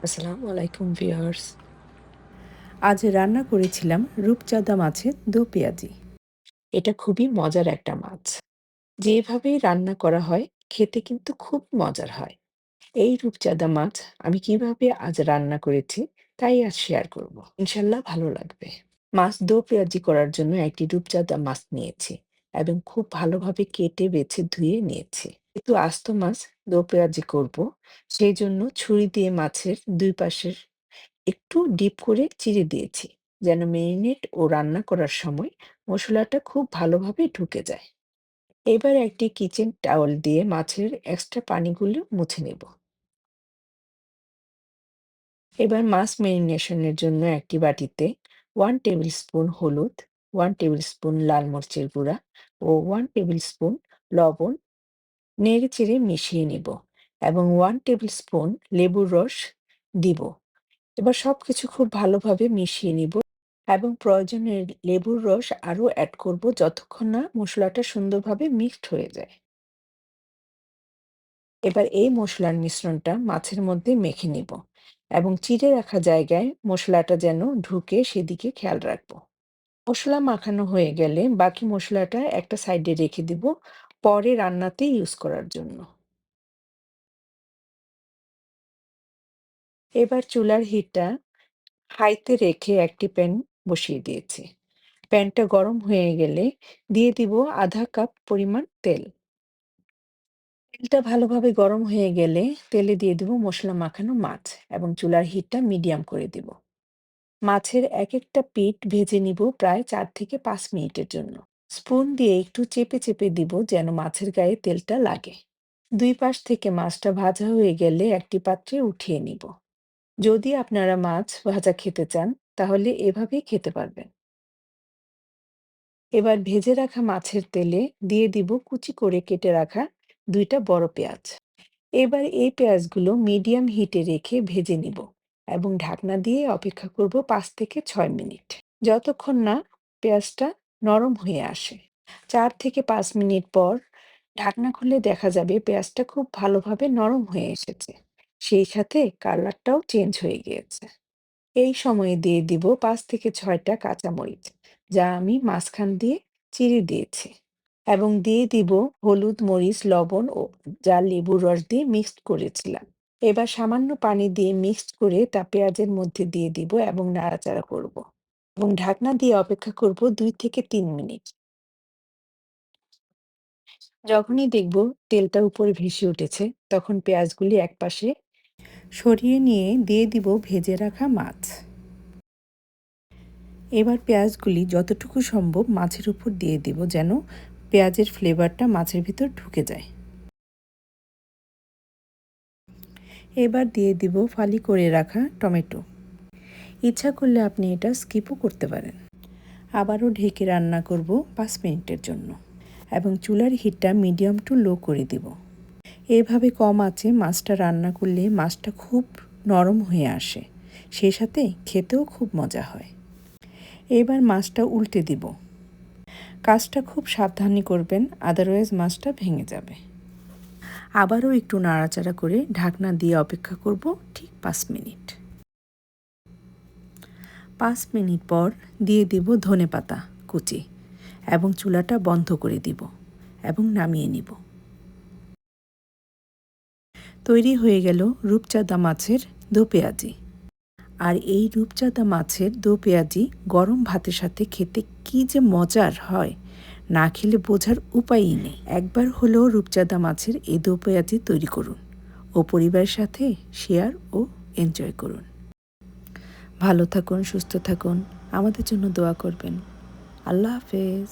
আসসালামু আলাইকুম ভিউয়ার্স। আজ রান্না করেছিলাম রূপচাঁদা মাছের দো পেঁয়াজি। এটা খুবই মজার একটা মাছ। যেভাবেই রান্না করা হয় খেতে কিন্তু খুব মজার হয়। এই রূপচাঁদা মাছ আমি কিভাবে আজ রান্না করেছি তাই আজ শেয়ার করব। ইনশাল্লাহ ভালো লাগবে। মাছ দো পেঁয়াজি করার জন্য একটি রূপচাঁদা মাছ নিয়েছি এবং খুব ভালোভাবে কেটে বেছে ধুয়ে নিয়েছি। একটু আস্ত মাছ দো পেঁয়াজি করব, সেই জন্য ছুরি দিয়ে মাছের দুই পাশের একটু ডিপ করে চিড়ে দিয়েছি যেন মেরিনেট ও রান্না করার সময় মশলাটা খুব ভালোভাবে ঢুকে যায়। এবার একটি কিচেন টাওয়েল দিয়ে মাছের এক্সট্রা পানিগুলো মুছে নেব। এবার মাছ ম্যারিনেশনের জন্য একটি বাটিতে 1 টেবিল স্পুন হলুদ, 1 টেবিল স্পুন লাল মরিচের গুঁড়া ও 1 টেবিল স্পুন লবণ নেড়েচেড়ে মিশিয়ে নেব এবং 1 টেবিল স্পুন লেবুর রস দিব। এবার সবকিছু খুব ভালোভাবে মিশিয়ে নিব এবং প্রয়োজনে লেবুর রস আরও অ্যাড করব যতক্ষণ না মশলাটা সুন্দরভাবে মিক্সড হয়ে যায়। এবার এই মশলার মিশ্রণটা মাছের মধ্যে মেখে নিব এবং চিড়ে রাখা জায়গায় মশলাটা যেন ঢুকে সেদিকে খেয়াল রাখব। মশলা মাখানো হয়ে গেলে বাকি মশলাটা একটা সাইডে রেখে দিব পরে রান্নাতে ইউজ করার জন্য। এবার চুলার হিটটা হাইতে রেখে একটি প্যান বসিয়ে দিয়েছি। প্যানটা গরম হয়ে গেলে দিয়ে দিব আধা কাপ পরিমাণ তেল। তেলটা ভালোভাবে গরম হয়ে গেলে তেলে দিয়ে দিব মশলা মাখানো মাছ এবং চুলার হিটটা মিডিয়াম করে দিব। মাছের এক একটা পিঠ ভেজে নিব প্রায় 4 থেকে 5 মিনিটের জন্য। স্পুন দিয়ে একটু চেপে চেপে দিব যেন মাছের গায়ে তেলটা লাগে। দুই পাশ থেকে মাছটা ভাজা হয়ে গেলে একটি পাত্রে উঠিয়ে নিব। যদি আপনারা মাছ ভাজা খেতে চান তাহলে এভাবেই খেতে পারবেন। এবার ভেজে রাখা মাছের তেলে দিয়ে দিব কুচি করে কেটে রাখা 2টা বড় পেঁয়াজ। এবার এই পেঁয়াজগুলো মিডিয়াম হিটে রেখে ভেজে নিব এবং ঢাকনা দিয়ে অপেক্ষা করব 5 থেকে 6 মিনিট, যতক্ষণ না পেঁয়াজটা নরম হয়ে আসে। 4 থেকে 5 মিনিট পর ঢাকনা খুলে দেখা যাবে পেঁয়াজটা খুব ভালোভাবে নরম হয়ে এসেছে, সেই সাথে কালারটাও চেঞ্জ হয়ে গিয়েছে। এই সময়ে দিয়ে দিব 5 থেকে 6টা কাঁচামরিচ, যা আমি মাঝখান দিয়ে চিড়ে দিয়েছি, এবং দিয়ে দিব হলুদ, মরিচ, লবণ ও যা লেবুর রস দিয়ে মিক্সড করেছিলাম। এবার সামান্য পানি দিয়ে মিক্সড করে তা পেঁয়াজের মধ্যে দিয়ে দিব এবং নাড়াচাড়া করব এবং ঢাকনা দিয়ে অপেক্ষা করব 2 থেকে 3 মিনিট। যখনই দেখব তেলটা উপরে ভেসে উঠেছে তখন পেঁয়াজগুলি একপাশে সরিয়ে নিয়ে দিয়ে দিব ভেজে রাখা মাছ। এবার পেঁয়াজগুলি যতটুকু সম্ভব মাছের উপর দিয়ে দিব যেন পেঁয়াজের ফ্লেভারটা মাছের ভিতর ঢুকে যায়। এবার দিয়ে দিব ফালি করে রাখা টমেটো। ইচ্ছা করলে আপনি এটা স্কিপও করতে পারেন। আবারও ঢেকে রান্না করব 5 মিনিটের জন্য এবং চুলার হিটটা মিডিয়াম টু লো করে দিব। এভাবে কম আঁচে মাছটা রান্না করলে মাছটা খুব নরম হয়ে আসে, সেই সাথে খেতেও খুব মজা হয়। এবার মাছটা উল্টে দিব। কাজটা খুব সাবধানে করবেন, আদারওয়াইজ মাছটা ভেঙে যাবে। আবারও একটু নাড়াচাড়া করে ঢাকনা দিয়ে অপেক্ষা করব ঠিক 5 মিনিট। 5 মিনিট পর দিয়ে দিব ধনেপাতা কুচি এবং চুলাটা বন্ধ করে দিব এবং নামিয়ে নিব। তৈরি হয়ে গেল রূপচাঁদা মাছের দো পেঁয়াজি। আর এই রূপচাঁদা মাছের দো পেঁয়াজি গরম ভাতের সাথে খেতে কী যে মজার হয়, না খেলে বোঝার উপায়ই নেই। একবার হলেও রূপচাঁদা মাছের এই দো পেঁয়াজি তৈরি করুন ও পরিবারের সাথে শেয়ার ও এনজয় করুন। ভালো থাকুন, সুস্থ থাকুন, আমাদের জন্য দোয়া করবেন। আল্লাহ হাফেজ।